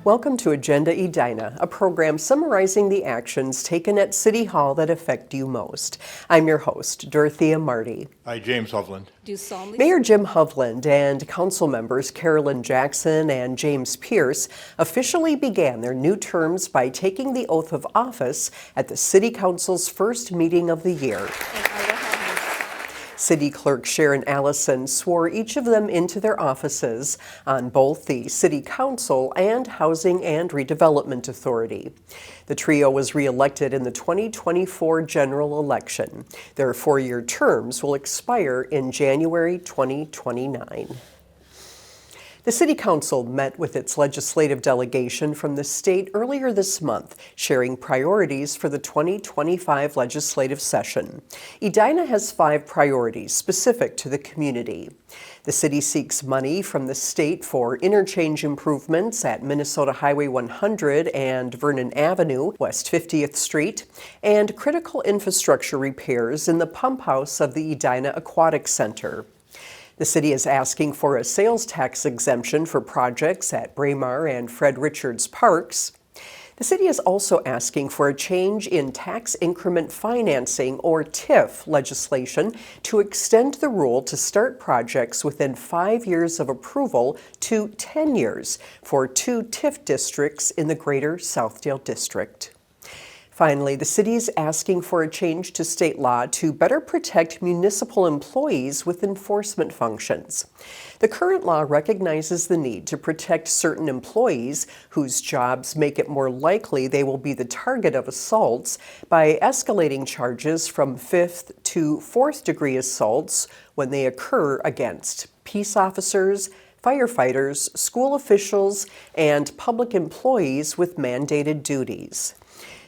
Welcome to Agenda Edina, a program summarizing the actions taken at City Hall that affect you most. I'm your host, Dorothea Marty. Hi, James Hovland. Mayor Jim Hovland and council members Carolyn Jackson and James Pierce officially began their new terms by taking the oath of office at the City Council's first meeting of the year. City Clerk Sharon Allison swore each of them into their offices on both the City Council and Housing and Redevelopment Authority. The trio was re-elected in the 2024 general election. Their four-year terms will expire in January 2029. The City Council met with its legislative delegation from the state earlier this month, sharing priorities for the 2025 legislative session. Edina has 5 priorities specific to the community. The city seeks money from the state for interchange improvements at Minnesota Highway 100 and Vernon Avenue, West 50th Street, and critical infrastructure repairs in the pump house of the Edina Aquatic Center. The city is asking for a sales tax exemption for projects at Braemar and Fred Richards Parks. The city is also asking for a change in tax increment financing, or TIF, legislation to extend the rule to start projects within 5 years of approval to 10 years for 2 TIF districts in the Greater Southdale District. Finally, the city is asking for a change to state law to better protect municipal employees with enforcement functions. The current law recognizes the need to protect certain employees whose jobs make it more likely they will be the target of assaults by escalating charges from 5th to 4th degree assaults when they occur against peace officers, firefighters, school officials, and public employees with mandated duties.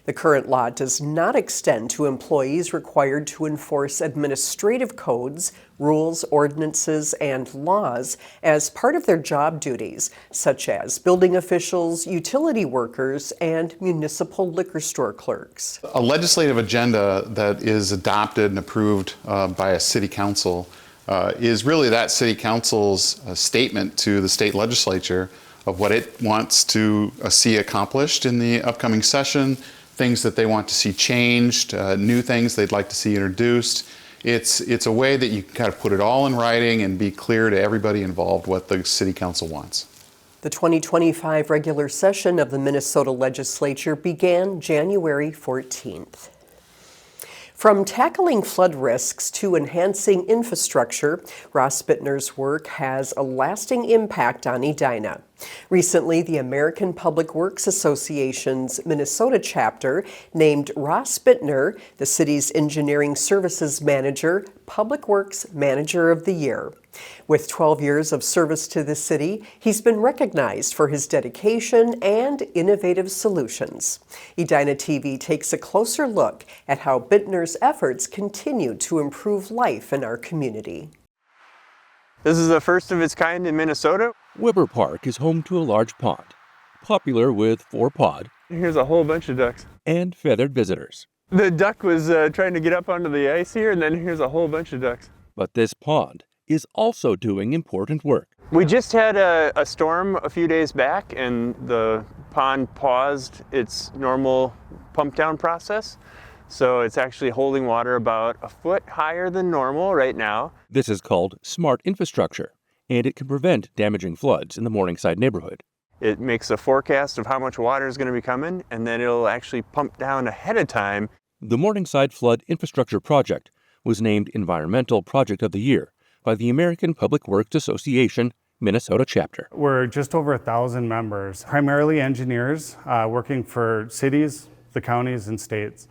The current law does not extend to employees required to enforce administrative codes, rules, ordinances, and laws as part of their job duties, such as building officials, utility workers, and municipal liquor store clerks. A legislative agenda that is adopted and approved by a city council is really that city council's statement to the state legislature of what it wants to see accomplished in the upcoming session, things that they want to see changed, new things they'd like to see introduced. It's a way that you can kind of put it all in writing and be clear to everybody involved what the City Council wants. The 2025 regular session of the Minnesota Legislature began January 14th. From tackling flood risks to enhancing infrastructure, Ross Bittner's work has a lasting impact on Edina. Recently, the American Public Works Association's Minnesota chapter named Ross Bittner the city's Engineering Services Manager, Public Works Manager of the Year. With 12 years of service to the city, he's been recognized for his dedication and innovative solutions. Edina TV takes a closer look at how Bittner's efforts continue to improve life in our community. This is the first of its kind in Minnesota. Weber Park is home to a large pond, popular with 4-pod. Here's a whole bunch of ducks. And feathered visitors. The duck was trying to get up onto the ice here, and then here's a whole bunch of ducks. But this pond is also doing important work. We just had a storm a few days back, and the pond paused its normal pump down process. So it's actually holding water about a foot higher than normal right now. This is called smart infrastructure, and it can prevent damaging floods in the Morningside neighborhood. It makes a forecast of how much water is going to be coming, and then it'll actually pump down ahead of time. The Morningside Flood Infrastructure Project was named Environmental Project of the Year by the American Public Works Association, Minnesota chapter. We're just over 1,000 members, primarily engineers working for cities, the counties, and states.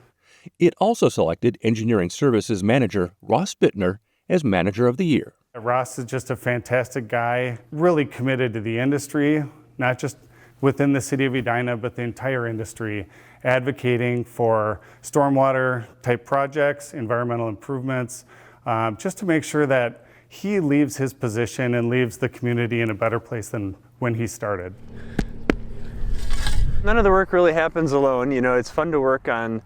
It also selected Engineering Services Manager Ross Bittner as Manager of the Year. Ross is just a fantastic guy, really committed to the industry, not just within the city of Edina, but the entire industry, advocating for stormwater type projects, environmental improvements, just to make sure that he leaves his position and leaves the community in a better place than when he started. None of the work really happens alone. You know, it's fun to work on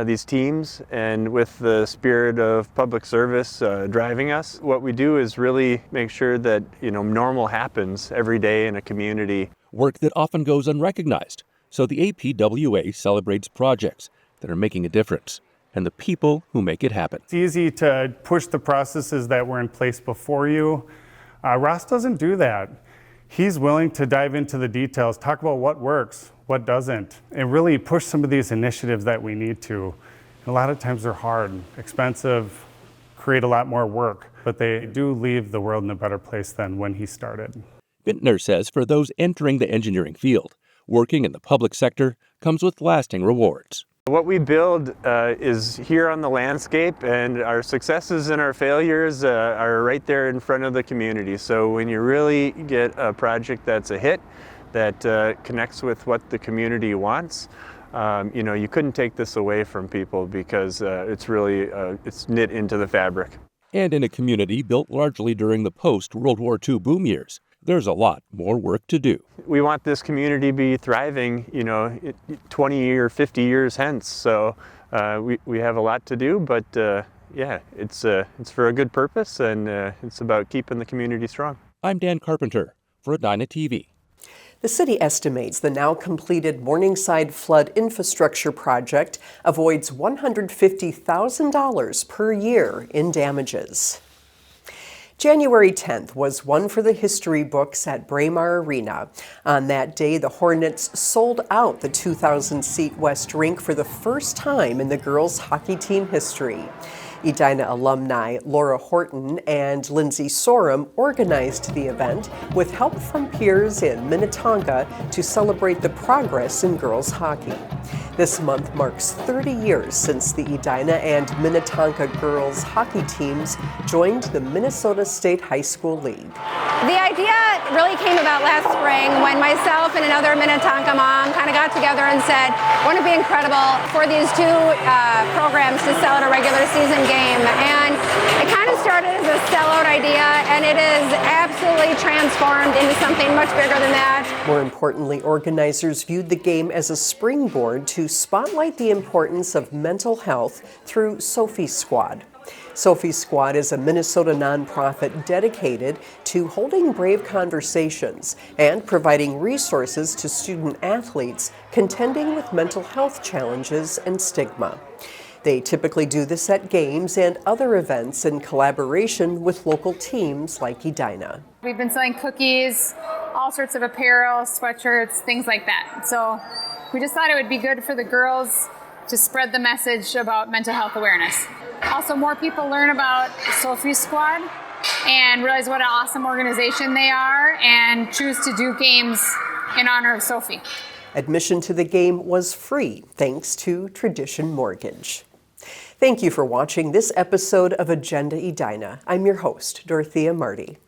these teams, and with the spirit of public service driving us, what we do is really make sure that, you know, normal happens every day in a community. work that often goes unrecognized. So the APWA celebrates projects that are making a difference and the people who make it happen. It's easy to push the processes that were in place before you. Ross doesn't do that. He's willing to dive into the details, talk about what works, what doesn't, and really push some of these initiatives that we need to. A lot of times they're hard, expensive, create a lot more work, but they do leave the world in a better place than when he started. Bintner says for those entering the engineering field, working in the public sector comes with lasting rewards. What we build is here on the landscape, and our successes and our failures are right there in front of the community. So when you really get a project that's a hit, that connects with what the community wants, you couldn't take this away from people because it's really it's knit into the fabric. And in a community built largely during the post-World War II boom years, there's a lot more work to do. We want this community to be thriving, 20 or 50 years hence. So we have a lot to do, but it's for a good purpose, and it's about keeping the community strong. I'm Dan Carpenter for Edina TV. The city estimates the now completed Morningside Flood Infrastructure Project avoids $150,000 per year in damages. January 10th was one for the history books at Braemar Arena. On that day, the Hornets sold out the 2,000-seat West Rink for the first time in the girls' hockey team history. Edina alumni Laura Horton and Lindsay Sorum organized the event with help from peers in Minnetonka to celebrate the progress in girls hockey. This month marks 30 years since the Edina and Minnetonka girls hockey teams joined the Minnesota State High School League. The idea really came about last spring when myself and another Minnetonka mom kind of got together and said, wouldn't it be incredible for these two programs to sell at a regular season game? And it kind of started as a sellout idea, and it is absolutely transformed into something much bigger than that. More importantly, organizers viewed the game as a springboard to spotlight the importance of mental health through Sophie Squad. Sophie Squad is a Minnesota nonprofit dedicated to holding brave conversations and providing resources to student athletes contending with mental health challenges and stigma. They typically do this at games and other events in collaboration with local teams like Edina. We've been selling cookies, all sorts of apparel, sweatshirts, things like that. So we just thought it would be good for the girls to spread the message about mental health awareness. Also, more people learn about Sophie Squad and realize what an awesome organization they are and choose to do games in honor of Sophie. Admission to the game was free thanks to Tradition Mortgage. Thank you for watching this episode of Agenda Edina. I'm your host, Dorothea Marty.